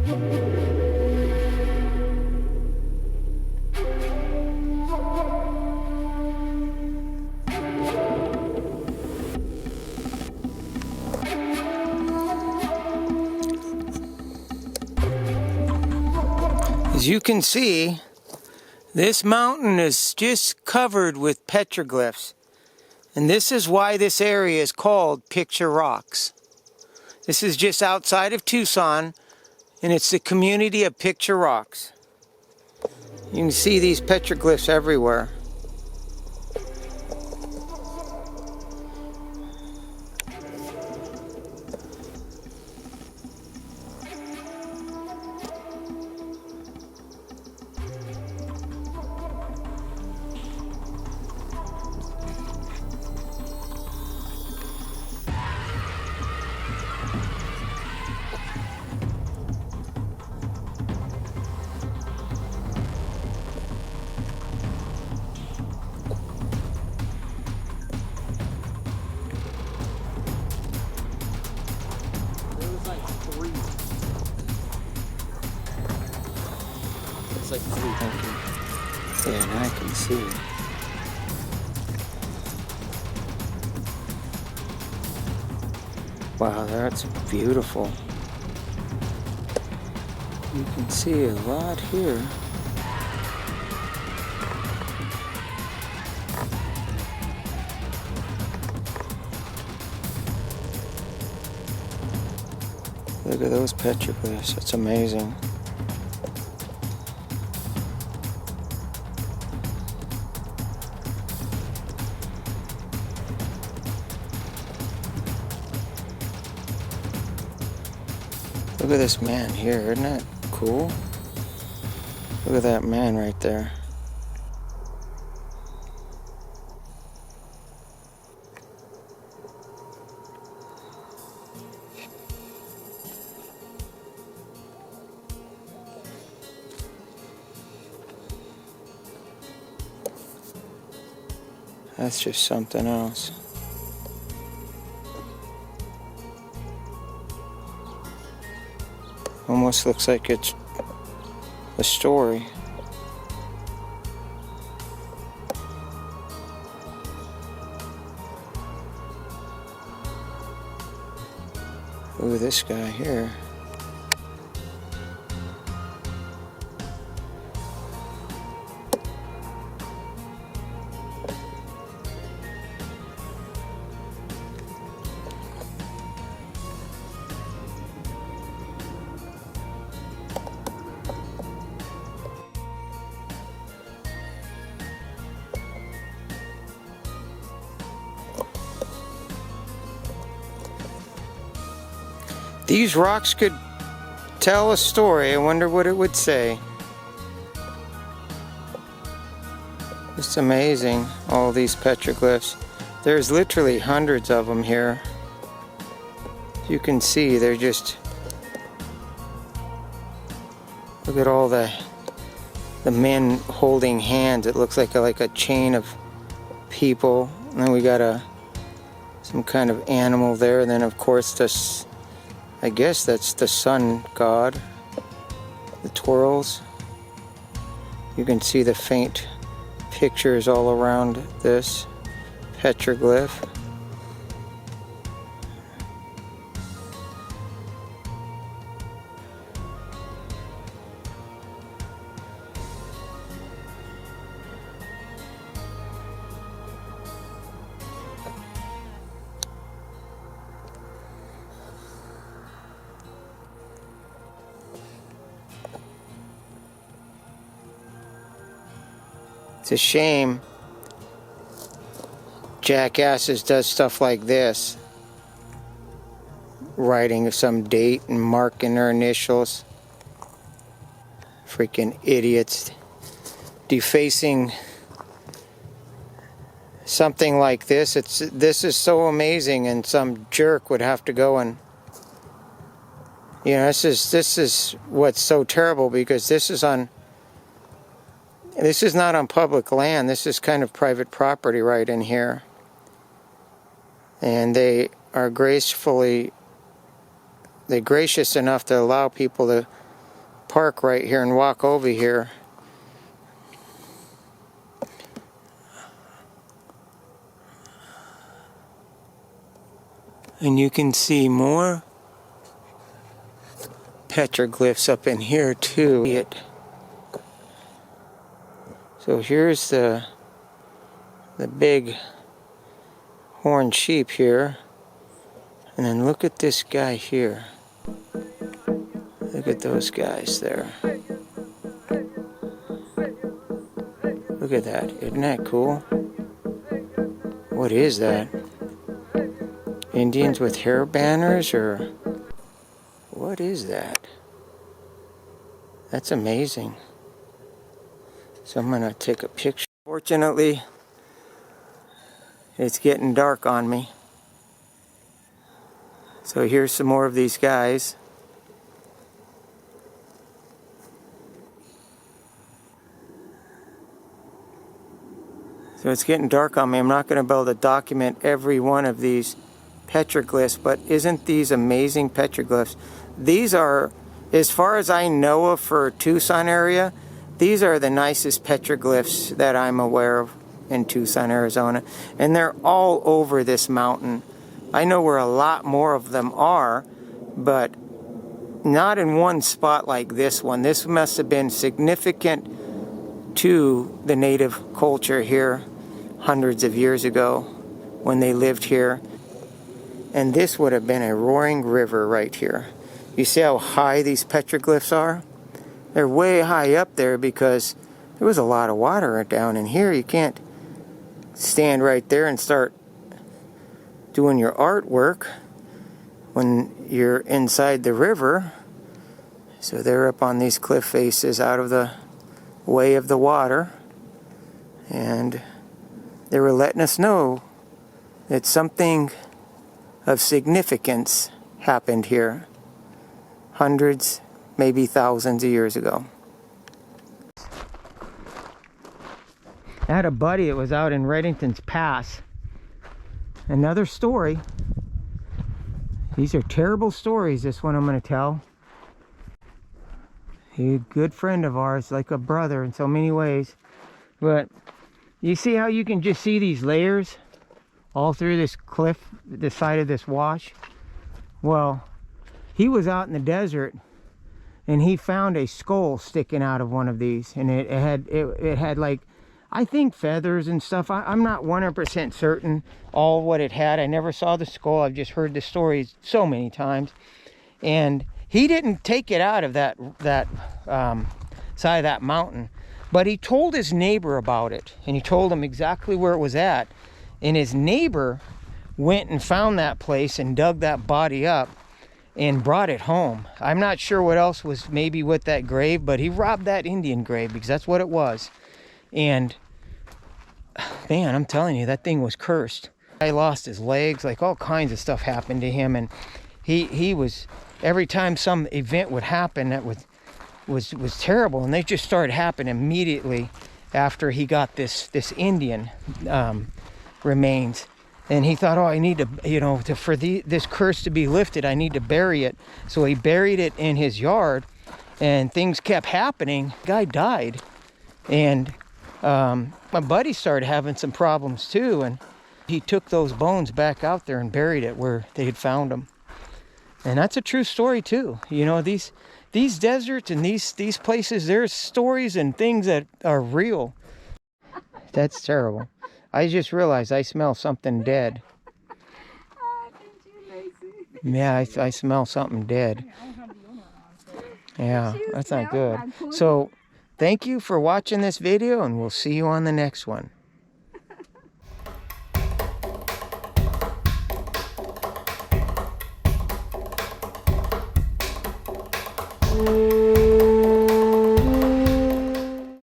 As you can see, this mountain is just covered with petroglyphs. And this is why this area is called Picture Rocks. This is just outside of Tucson, and it's the community of Picture Rocks. You can see these petroglyphs everywhere. It's like three. Okay. Yeah, now I can see. Wow, that's beautiful. You can see a lot here. Look at those petroglyphs, that's amazing. Look at this man here, isn't that cool? Look at that man right there. That's just something else. Almost looks like it's a story. Look at this guy here. These rocks could tell a story. I wonder what it would say. It's amazing, all these petroglyphs. There's literally hundreds of them here. You can see they're just... Look at all the men holding hands. It looks like a chain of people. And then we got some kind of animal there. And then of course this, I guess that's the sun god, the twirls. You can see the faint pictures all around this petroglyph. It's a shame jackasses does stuff like this, writing some date and marking their initials. Freaking idiots, defacing something like this. This is so amazing, and some jerk would have to go and, you know, this is what's so terrible, because this is not on public land. This is kind of private property right in here. And they're gracious enough to allow people to park right here and walk over here. And you can see more petroglyphs up in here too. So here's the big horned sheep here. And then look at this guy here. Look at those guys there. Look at that. Isn't that cool? What is that? Indians with hair banners, or what is that? That's amazing. So I'm gonna take a picture. Fortunately, it's getting dark on me. So here's some more of these guys. So it's getting dark on me. I'm not going to be able to document every one of these petroglyphs, but isn't these amazing petroglyphs? These are, as far as I know of for Tucson area, these are the nicest petroglyphs that I'm aware of in Tucson, Arizona. And they're all over this mountain. I know where a lot more of them are, but not in one spot like this one. This must have been significant to the native culture here hundreds of years ago when they lived here. And this would have been a roaring river right here. You see how high these petroglyphs are? They're way high up there because there was a lot of water down in here. You can't stand right there and start doing your artwork when you're inside the river. So they're up on these cliff faces out of the way of the water, and they were letting us know that something of significance happened here hundreds, maybe thousands of years ago. I had a buddy that was out in Reddington's Pass. Another story. These are terrible stories, this one I'm going to tell. He's a good friend of ours, like a brother in so many ways. But you see how you can just see these layers all through this cliff, the side of this wash? Well, he was out in the desert and he found a skull sticking out of one of these, and it had like, I think, feathers and stuff. I'm not 100% certain all what it had. I never saw the skull. I've just heard the stories so many times. And he didn't take it out of that side of that mountain, but he told his neighbor about it, and he told him exactly where it was at. And his neighbor went and found that place and dug that body up and brought it home. I'm not sure what else was maybe with that grave, but he robbed that Indian grave because that's what it was. And man, I'm telling you, that thing was cursed. I lost his legs, like all kinds of stuff happened to him, and he was, every time some event would happen that was terrible, and they just started happening immediately after he got this Indian remains. And he thought, oh, I need to, you know, for this curse to be lifted, I need to bury it. So he buried it in his yard, and things kept happening. The guy died, and my buddy started having some problems too, and he took those bones back out there and buried it where they had found them. And that's a true story too. You know, these deserts and these places, there's stories and things that are real. That's terrible. I just realized I smell something dead. Yeah, I smell something dead. Yeah, that's not good. So thank you for watching this video, and we'll see you on the next one.